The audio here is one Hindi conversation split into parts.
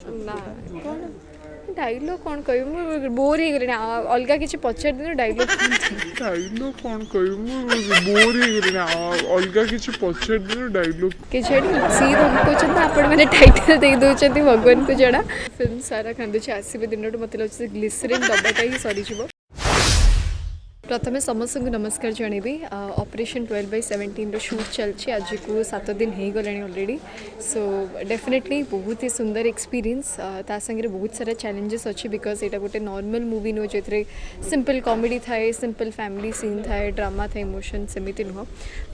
ना कौन डायलॉग कौन कह बोर हो गले अलग किसी पचार दिन डायलॉग डायलॉग कौन कह बोर हो अलग किसी पचार दिन डायलॉग कि सी धमकाउछन आपण मैंने टाइटल दे दउछन भगवान को जड़ा फिल्म सारा कांदुछ आसबे दिन मत लगे ग्लिसरीन डब्बाटा ही सरीज प्रथमे समस्त को नमस्कार जनइबी ऑपरेशन 12/17 शूट चलती आज को 7 दिन हो गला ऑलरेडी सो डेफिनेटली बहुत ही सुंदर एक्सपीरियंस ता संगे बहुत सारा चैलेंजेस अच्छी बिकज यहाँ गोटे नॉर्मल मूवी नुह जो सिंपल कॉमेडी थाए सिंपल फैमिली सीन थाए ड्रामा थाए इमोशन सेमती नुह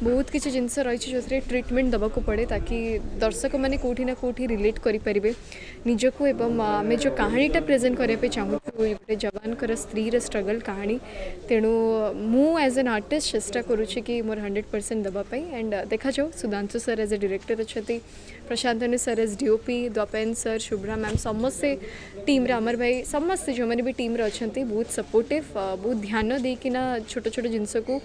बहुत किसी जिनस रही जो ट्रिटमेंट दबाक पड़े ताकि दर्शक मैंने कौटी ना कौटी रिलेट करें निजको एवं आम जो कहानीटा प्रेजेंट करने चाहूँ गोटे जवान स्त्री स्ट्रगल कहानी तेणु मु एज एन आर्टिस्ट चेष्टा करुच्ची कि मोर 100% देवाई एंड देखा जाओ Sudhanshu sir as a director अच्छा प्रशांतनु सर एज डीओपी द्वापेन सर शुभ्रा मैम समस्ते टीम अमर भाई समस्ते जो मैंने भी टीम अच्छा बहुत सपोर्टिव बहुत ध्यान देकिना छोट छोट जिनस को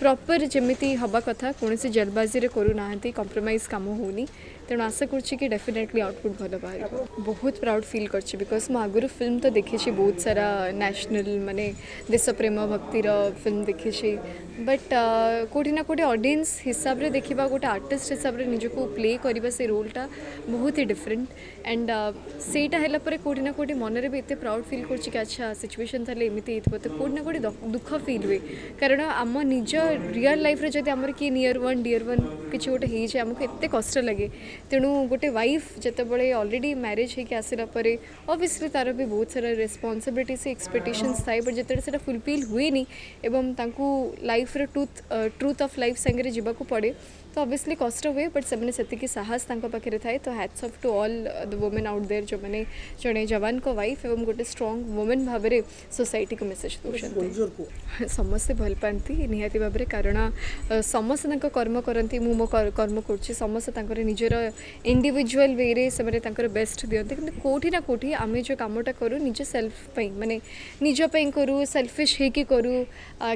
प्रॉपर जमीती हवा कथा कौन सी जल्दबाजी करूना कंप्रोमाइज काम होनी तेणु आशा करुच्ची कि डेफिनेटली आउटपुट भल बाहर बहुत प्राउड फील करछि बिकज मु आगुरी फिल्म तो देखी बहुत सारा नेशनल माने देश प्रेम भक्तिर फिल्म देखी बट कौटी ना कौटी ऑडियंस हिसाब रे देखा गोटे आर्टिस्ट हिसाब रे निजको प्ले करवा से रोलटा बहुत ही डिफरेंट एंड सेटा है कौटी ना कौटी मनरे भी एते प्राउड फील करछि कि अच्छा सिचुएशन थाले एमिति हेतबो तो कौटी ना कौटी दुख फील हुए कारण आम निज रियल लाइफ रे जदि आमर कि नियर वन डियर वन किसी गोटे हो जाए आमको एते कष्ट लगे तेणु गोटे वाइफ जितेबाला ऑलरेडी मैरिज होकर आसला ऑब्वियसली तार भी बहुत सारा रेस्पॉन्सिबिलिटी से एक्सपेक्टेशंस थाए बट जिते से फुलफिल हुए एवं तांकू लाइफ रे ट्रूथ ऑफ लाइफ संगे जावाक पड़े तो ऑब्वियसली कष्ट हुए बट से साहस पाखे थाए तो hats off to all the women out there जो मैंने जड़े जवान को वाइफ एवं गोटे स्ट्रॉन्ग वुमेन भाव में सोसाइटी को मेसेज दूसरे समस्ते भल पाती निहाती भाव में कारण समस्ते कर्म करती मो कर्म करुच्ची समस्ते निजर इंडिविजुअल वे रे से बेस्ट दिखते कि कौटी ना कौटी आम जो कमटा करूँ निज सेल्फ माने निजपाई करूँ सेल्फिश होकि करूँ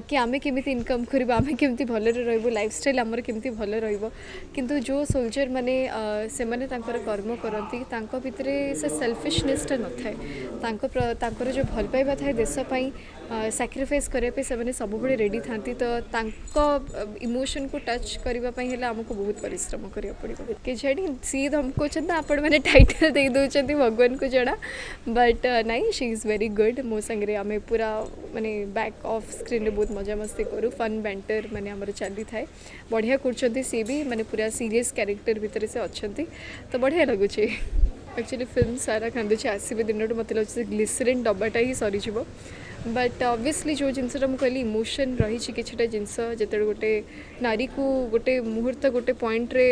कि आम केमी इनकम करूँ आम केमी भल रही लाइफस्टाइल आमर केमी भल किंतु जो सोल्जर माने से माने कर्म करती भितर से सेल्फिशनेसटा न थाए जो भल पाइबा थाए देशपाई सैक्रिफाइस करने से सब रेडी था तो इमोशन को टच करने आमको बहुत परिश्रम करा पड़ो कि सी धमकाउछन आपण मैंने टाइटल दे दउछन भगवान को जड़ा बट नाई शी इज़ वेरी गुड मो संगे आम पूरा माने बैक ऑफ स्क्रीन रे बहुत मजा मस्ती करूँ फन बैंटर माने आमर चली थाए बढ़िया कर सी भी माने पूरा सीरियस कैरेक्टर भितर से अच्छा तो बढ़िया लगुच एक्चुअली फिल्म सारा कांदुछ आसबे दिन मत लगे ग्लिसरीन डब्बाटा ही सरीज बट ऑब्वियसली जो जिनसा मुझे कहली इमोशन रही किछटा जिनस जो गोटे नारी को गोटे मुहूर्त गोटे पॉइंट रे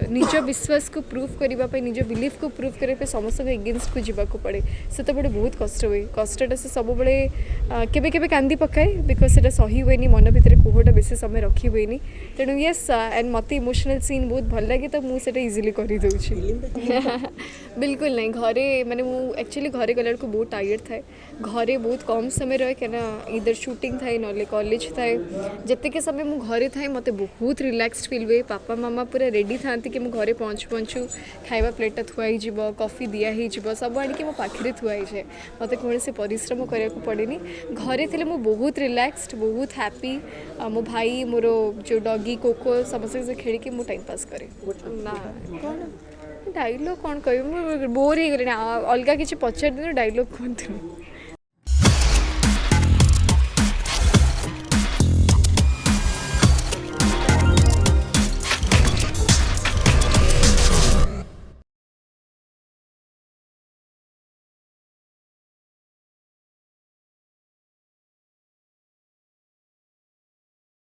निज विश्वास को प्रूफ करने निज बिलीफ को प्रूफ करने समस्त एगेन्स्ट को जावाक पड़े से बहुत कष्ट हुए कष्टा से सब केबे केबे कांदी पकाए बिकज से सही हुए मन भितर कोहटा बेसी समय रखी हुए तेणु येस एंड मत इमोशनल सीन बहुत भल लगे तो मुझे इजिली करदे बिल्कुल नहीं घरे मैंने एक्चुअली घरे गला को बहुत टायर्ड थाए घरे बहुत कम समय रहे क्या इधर शूटिंग थाए ना कॉलेज थाए जितने समय मु घरे थाए मत बहुत रिलैक्स फील हुए पापा मामा पूरा रेडी था कि मु घरे पहुँचू खाଇବା प्लेटा थुआई कॉफी दिखाई सब आड़िकी मो पाखे थुआई जाए मत कौन से परिश्रम कराया पड़ेनि घरे थे मु बहुत रिलैक्सड बहुत हैप्पी मो भाई मोर जो डॉगी कोको समस्त से खेल मु टाइम पास करे ना कौन डायलॉग कौन कह बोर हो गले अलग किसी पचार दिन डायलॉग कहते